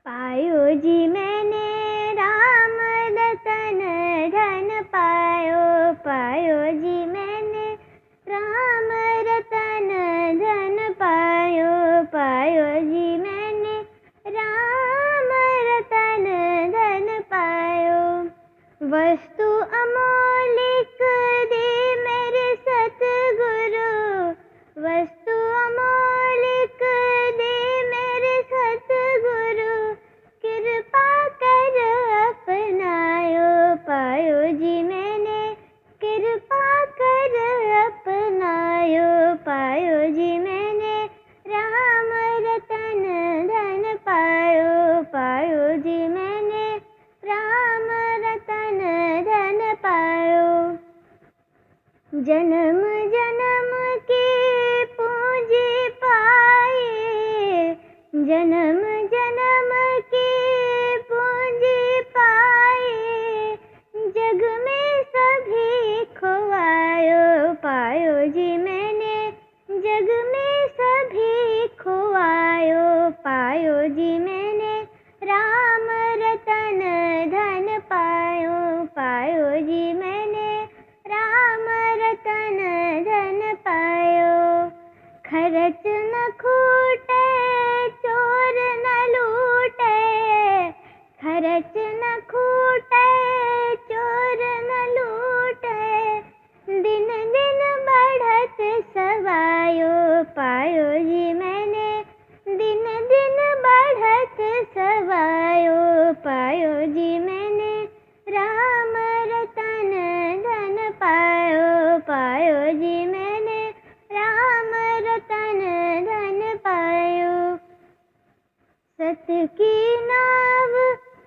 पायो जी मैंने राम रतन धन पायो, पायो जी मैंने राम रतन धन पायो, पायो जी मैंने राम रतन धन पायो। वस्तु अमोलिक दे मेरे सतगुरु, वस्तु अमोलिक दे मेरे सतगुरु, कृपा कर अपनायो, पायो जी मैंने कृपा कर अपनायो, पायो जी मैंने राम रतन धन पायो, पायो जी मैंने राम रतन धन पायो। जन्म जन्म की पूंजी पाए, जन्म जन्म की पूंजी पाए, जग में सभी खोवायो, पायो जी मैंने जग में सभी खोवायो, पायो जी मैंने राम रतन धन पायो, पायो जी मैंने राम रतन धन पायो। खर्च न खूटे चोर न लूटे, खर्च न खूटे चोर न लूटे, दिन दिन बढ़त सवायो, पायो जी मैंने दिन दिन बढ़त सवायो, पायो जी मैंने राम रतन धन पायो, पायो जी मैंने राम रतन धन पायो। सत की नाव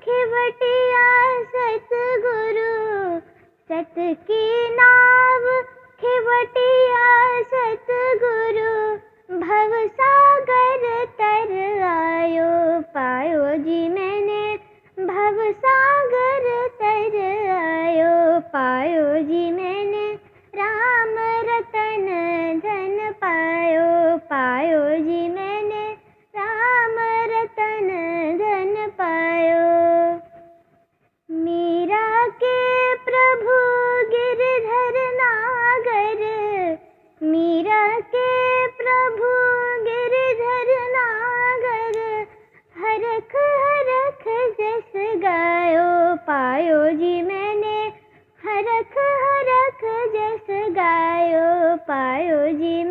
खिवटिया सतगुरु, सत की नाव खिवटिया सतगुरु, भव सागर तर आयो, पायो जी मैंने भव सागर तर आयो, पायो जी मैंने राम रतन धन पायो, पायो जी मैंने राम रतन धन पायो। मीरा के प्रभु गिरधर नागर, मीरा के प्रभु गिरधर नागर, हरख हरख जस गायो, पायो जी मैंने हरख हरख जस गायो, पायो जी